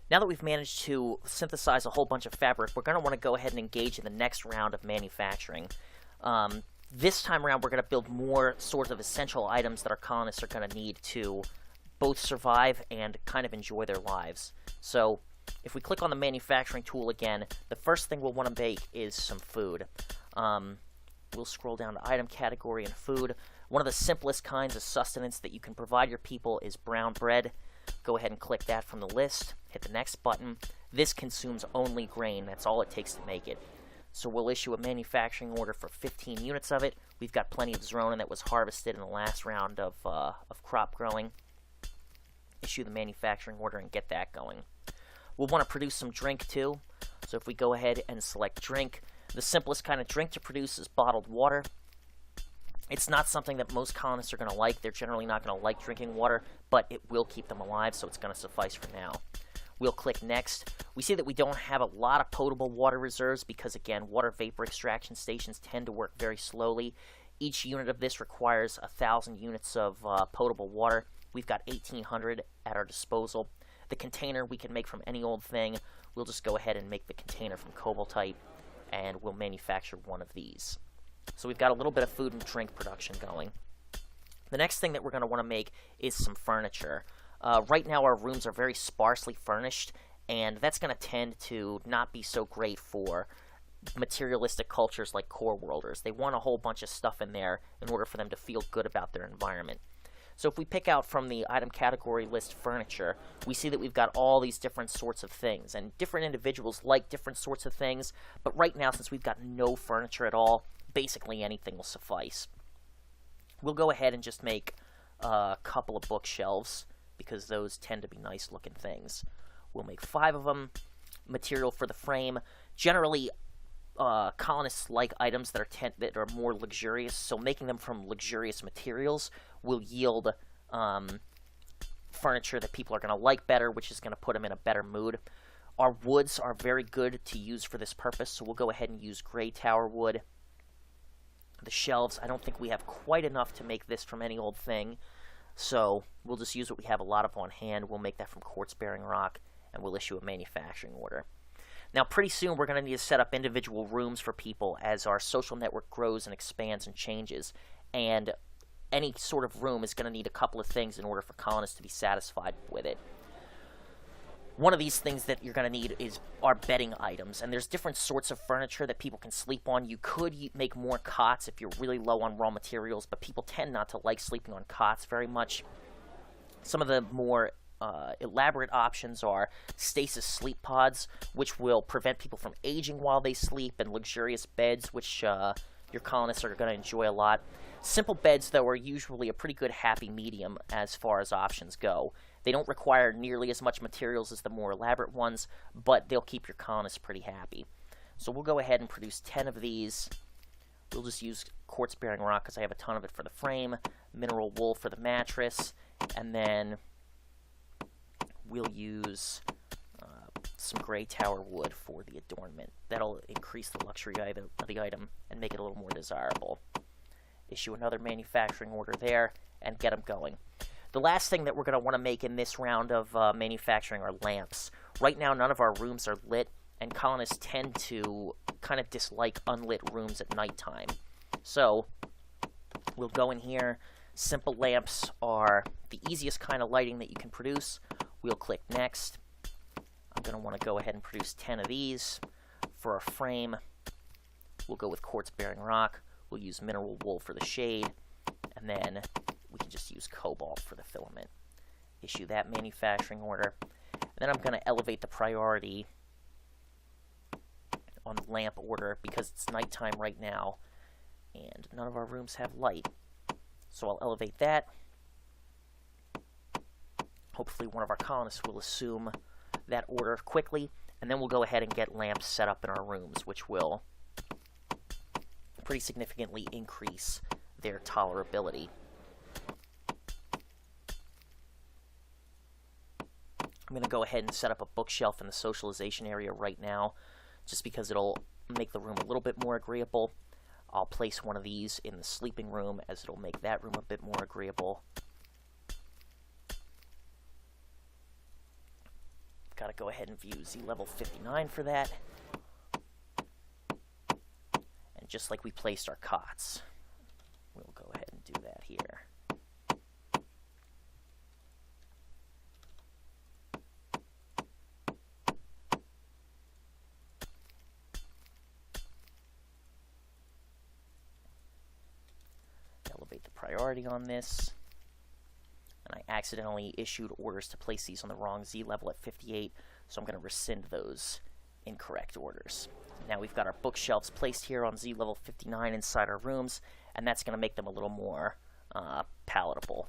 Now that we've managed to synthesize a whole bunch of fabric, we're going to want to go ahead and engage in the next round of manufacturing. This time around, we're going to build more sorts of essential items that our colonists are going to need to both survive and kind of enjoy their lives. So, if we click on the manufacturing tool again, the first thing we'll want to make is some food. We'll scroll down to item category and food. One of the simplest kinds of sustenance that you can provide your people is brown bread. Go ahead and click that from the list. Hit the next button. This consumes only grain. That's all it takes to make it. So we'll issue a manufacturing order for 15 units of it. We've got plenty of Zronin that was harvested in the last round of crop growing. Issue the manufacturing order and get that going. We'll want to produce some drink too. So if we go ahead and select drink, the simplest kind of drink to produce is bottled water. It's not something that most colonists are going to like. They're generally not going to like drinking water, but it will keep them alive, so it's going to suffice for now. We'll click Next. We see that we don't have a lot of potable water reserves because, again, water vapor extraction stations tend to work very slowly. Each unit of this requires 1,000 units of potable water. We've got 1,800 at our disposal. The container we can make from any old thing. We'll just go ahead and make the container from cobaltite, and we'll manufacture one of these. So we've got a little bit of food and drink production going. The next thing that we're going to want to make is some furniture. Right now our rooms are very sparsely furnished, and that's going to tend to not be so great for materialistic cultures like core worlders. They want a whole bunch of stuff in there in order for them to feel good about their environment. So if we pick out from the item category list furniture, we see that we've got all these different sorts of things, and different individuals like different sorts of things, but right now, since we've got no furniture at all, basically anything will suffice. We'll go ahead and just make a couple of bookshelves, because those tend to be nice looking things. We'll make 5 of them. Material for the frame. Generally, colonists like items that are more luxurious, so making them from luxurious materials will yield furniture that people are going to like better, which is going to put them in a better mood. Our woods are very good to use for this purpose, so we'll go ahead and use gray tower wood. The shelves, I don't think we have quite enough to make this from any old thing, so we'll just use what we have a lot of on hand. We'll make that from quartz-bearing rock, and we'll issue a manufacturing order. Now, pretty soon, we're going to need to set up individual rooms for people as our social network grows and expands and changes, and any sort of room is going to need a couple of things in order for colonists to be satisfied with it. One of these things that you're going to need are bedding items, and there's different sorts of furniture that people can sleep on. You could make more cots if you're really low on raw materials, but people tend not to like sleeping on cots very much. Some of the more elaborate options are stasis sleep pods, which will prevent people from aging while they sleep, and luxurious beds, which your colonists are going to enjoy a lot. Simple beds, though, are usually a pretty good happy medium as far as options go. They don't require nearly as much materials as the more elaborate ones, but they'll keep your colonists pretty happy. So we'll go ahead and produce 10 of these. We'll just use quartz-bearing rock because I have a ton of it for the frame, mineral wool for the mattress, and then we'll use some gray tower wood for the adornment. That'll increase the luxury of the item and make it a little more desirable. Issue another manufacturing order there and get them going. The last thing that we're going to want to make in this round of manufacturing are lamps. Right now, none of our rooms are lit, and colonists tend to kind of dislike unlit rooms at nighttime. So we'll go in here. Simple lamps are the easiest kind of lighting that you can produce. We'll click Next. I'm going to want to go ahead and produce 10 of these. For our frame, we'll go with quartz-bearing rock. We'll use mineral wool for the shade, and then we can just use cobalt for the filament. Issue that manufacturing order. And then I'm going to elevate the priority on the lamp order because it's nighttime right now, and none of our rooms have light. So I'll elevate that. Hopefully one of our colonists will assume that order quickly, and then we'll go ahead and get lamps set up in our rooms, which will pretty significantly increase their tolerability. I'm going to go ahead and set up a bookshelf in the socialization area right now, just because it'll make the room a little bit more agreeable. I'll place one of these in the sleeping room, as it'll make that room a bit more agreeable. got to go ahead and view Z level 59 for that. And just like we placed our cots, we'll go ahead and do that here. Elevate the priority on this. And I accidentally issued orders to place these on the wrong Z level at 58, so I'm going to rescind those incorrect orders. Now we've got our bookshelves placed here on Z level 59 inside our rooms, and that's going to make them a little more palatable.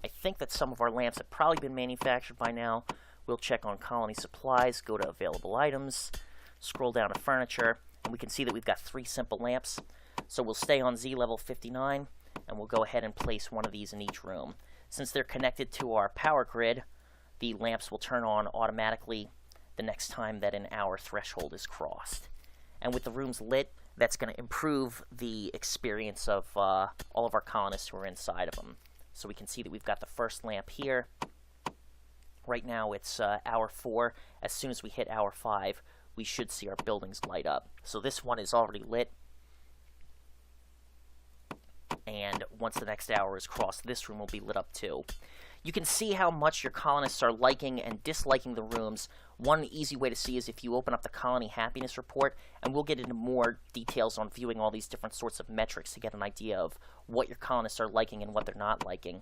I think that some of our lamps have probably been manufactured by now. We'll check on colony supplies, go to available items, scroll down to furniture, and we can see that we've got 3 simple lamps. So we'll stay on Z level 59, and we'll go ahead and place one of these in each room. Since they're connected to our power grid, the lamps will turn on automatically the next time that an hour threshold is crossed. And with the rooms lit, that's going to improve the experience of all of our colonists who are inside of them. So we can see that we've got the first lamp here. Right now it's hour 4. As soon as we hit hour 5, we should see our buildings light up. So this one is already lit. And once the next hour is crossed, this room will be lit up too. You can see how much your colonists are liking and disliking the rooms. One easy way to see is if you open up the colony happiness report, and we'll get into more details on viewing all these different sorts of metrics to get an idea of what your colonists are liking and what they're not liking.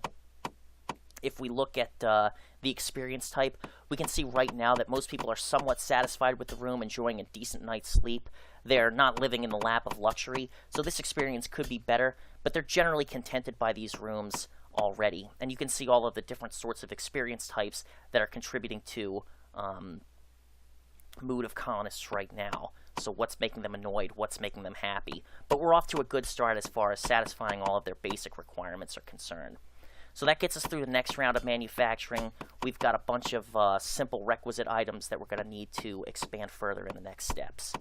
If we look at the experience type, we can see right now that most people are somewhat satisfied with the room, enjoying a decent night's sleep. They're not living in the lap of luxury, so this experience could be better, but they're generally contented by these rooms already. And you can see all of the different sorts of experience types that are contributing to mood of colonists right now. So what's making them annoyed, what's making them happy. But we're off to a good start as far as satisfying all of their basic requirements are concerned. So that gets us through the next round of manufacturing. We've got a bunch of simple requisite items that we're going to need to expand further in the next steps.